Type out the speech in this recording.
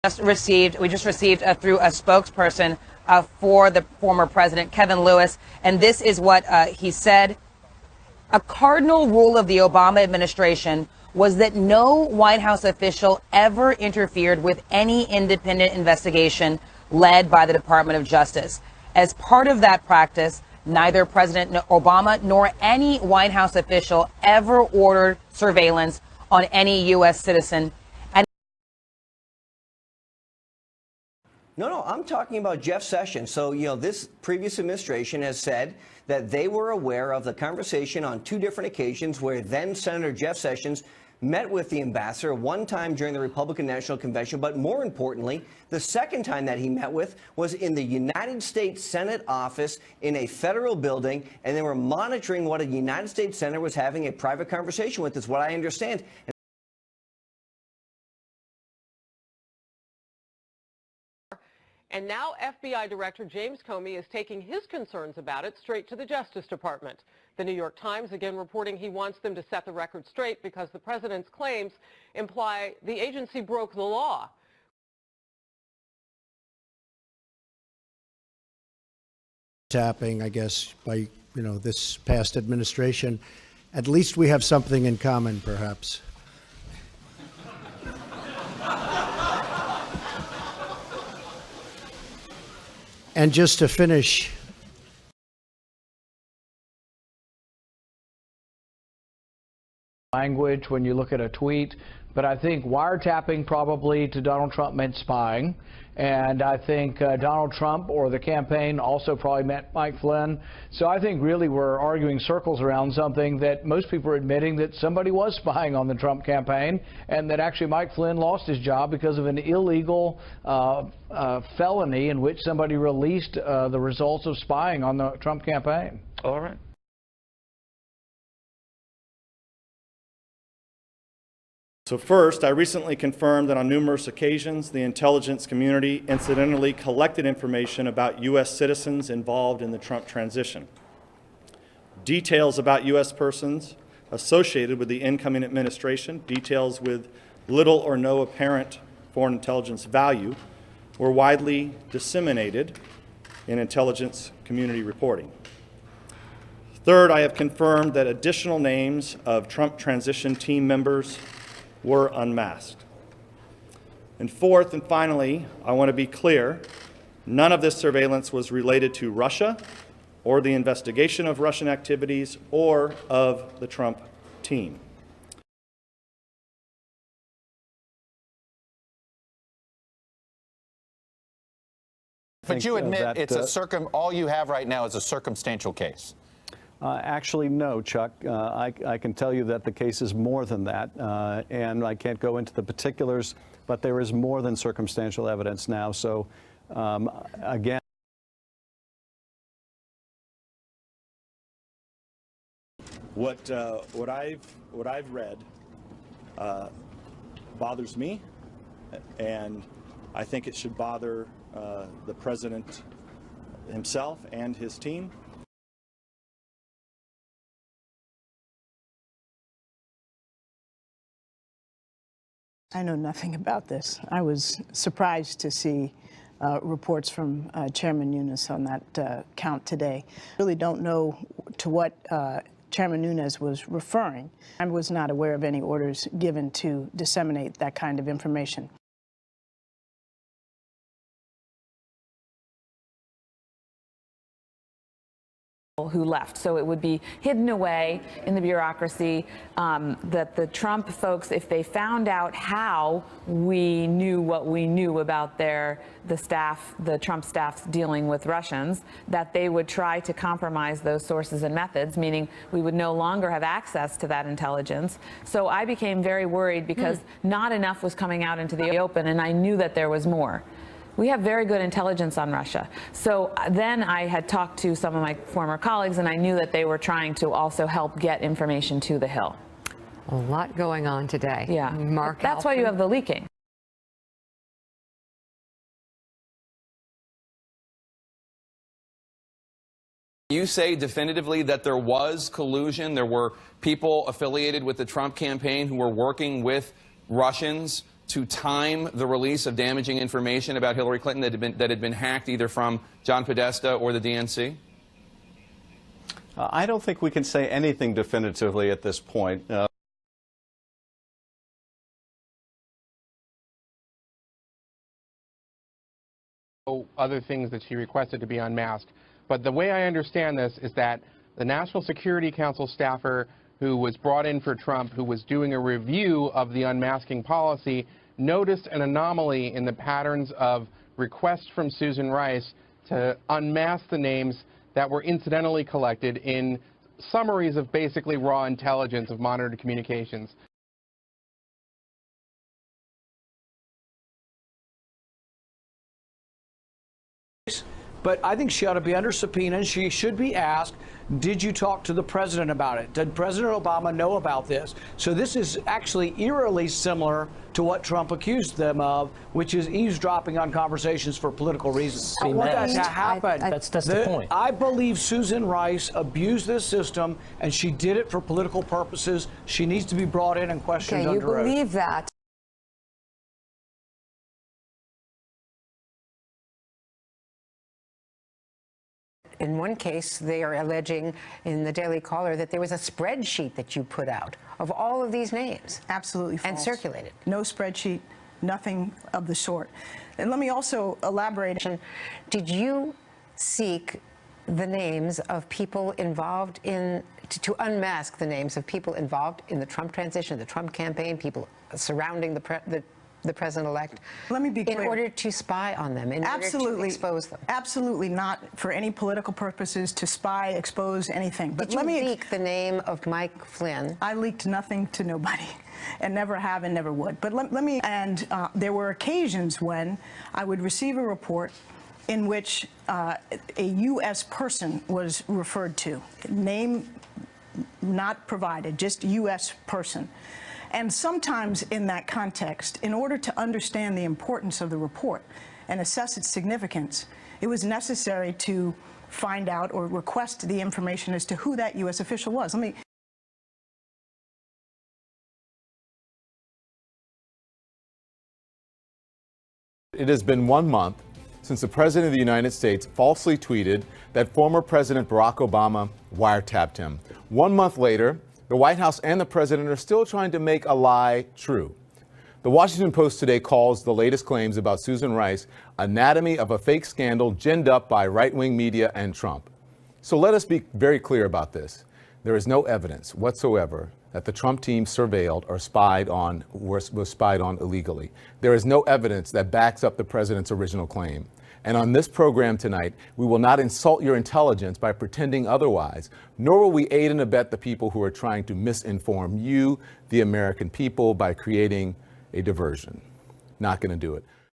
We just received through a spokesperson for the former president, Kevin Lewis, and this is what he said. A cardinal rule of the Obama administration was that no White House official ever interfered with any independent investigation led by the Department of Justice. As part of that practice, neither President Obama nor any White House official ever ordered surveillance on any U.S. citizen. No, I'm talking about Jeff Sessions. So, this previous administration has said that they were aware of the conversation on two different occasions where then Senator Jeff Sessions met with the ambassador, one time during the Republican National Convention, but more importantly, the second time that he met with was in the United States Senate office in a federal building, and they were monitoring what a United States senator was having a private conversation with, is what I understand. And now FBI Director James Comey is taking his concerns about it straight to the Justice Department. The New York Times again reporting he wants them to set the record straight because the president's claims imply the agency broke the law. Tapping, I guess, by, this past administration, at least we have something in common, perhaps. And just to finish, language when you look at a tweet, but I think wiretapping probably to Donald Trump meant spying, and I think Donald Trump or the campaign also probably meant Mike Flynn. So I think really we're arguing circles around something that most people are admitting that somebody was spying on the Trump campaign, and that actually Mike Flynn lost his job because of an illegal felony in which somebody released the results of spying on the Trump campaign. All right. So first, I recently confirmed that on numerous occasions, the intelligence community incidentally collected information about U.S. citizens involved in the Trump transition. Details about U.S. persons associated with the incoming administration, details with little or no apparent foreign intelligence value, were widely disseminated in intelligence community reporting. Third, I have confirmed that additional names of Trump transition team members were unmasked. And fourth and finally, I want to be clear, none of this surveillance was related to Russia or the investigation of Russian activities or of the Trump team. But you admit it's all you have right now is a circumstantial case. Actually, no, Chuck. I can tell you that the case is more than that, and I can't go into the particulars, but there is more than circumstantial evidence now. So, again, What I've read bothers me, and I think it should bother the president himself and his team. I know nothing about this. I was surprised to see reports from Chairman Nunes on that count today. Really don't know to what Chairman Nunes was referring. I was not aware of any orders given to disseminate that kind of information. Who left. So it would be hidden away in the bureaucracy, that the Trump folks, if they found out how we knew what we knew about the Trump staff's dealing with Russians, that they would try to compromise those sources and methods, meaning we would no longer have access to that intelligence. So I became very worried because not enough was coming out into the open, and I knew that there was more. We have very good intelligence on Russia. So then I had talked to some of my former colleagues, and I knew that they were trying to also help get information to the Hill. A lot going on today. Yeah. Mark, that's why you have the leaking. You say definitively that there was collusion, there were people affiliated with the Trump campaign who were working with Russians to time the release of damaging information about Hillary Clinton that had been hacked either from John Podesta or the DNC? I don't think we can say anything definitively at this point. Other things that she requested to be unmasked. But the way I understand this is that the National Security Council staffer who was brought in for Trump, who was doing a review of the unmasking policy, noticed an anomaly in the patterns of requests from Susan Rice to unmask the names that were incidentally collected in summaries of basically raw intelligence of monitored communications. But I think she ought to be under subpoena, and she should be asked, did you talk to the president about it? Did President Obama know about this? So this is actually eerily similar to what Trump accused them of, which is eavesdropping on conversations for political reasons. I want that to happen. That's the point. I believe Susan Rice abused this system, and she did it for political purposes. She needs to be brought in and questioned under oath. Okay, you believe that. In one case, they are alleging in the Daily Caller that there was a spreadsheet that you put out of all of these names. Absolutely false. And circulated. No spreadsheet, nothing of the sort. And let me also elaborate. Did you seek the names of people involved in, to unmask the names of people involved in the Trump transition, the Trump campaign, people surrounding the president-elect? Let me be clear. In order to spy on them, in order to expose them? Absolutely not for any political purposes, to spy, expose, anything. But Did you leak the name of Mike Flynn? I leaked nothing to nobody, and never have and never would. But let me, and there were occasions when I would receive a report in which a U.S. person was referred to, name not provided, just U.S. person. And sometimes in that context, in order to understand the importance of the report and assess its significance, it was necessary to find out or request the information as to who that U.S. official was. It has been 1 month since the President of the United States falsely tweeted that former President Barack Obama wiretapped him. 1 month later, the White House and the President are still trying to make a lie true. The Washington Post today calls the latest claims about Susan Rice anatomy of a fake scandal ginned up by right-wing media and Trump. So let us be very clear about this. There is no evidence whatsoever that the Trump team surveilled or was spied on illegally. There is no evidence that backs up the president's original claim. And on this program tonight, we will not insult your intelligence by pretending otherwise, nor will we aid and abet the people who are trying to misinform you, the American people, by creating a diversion. Not going to do it.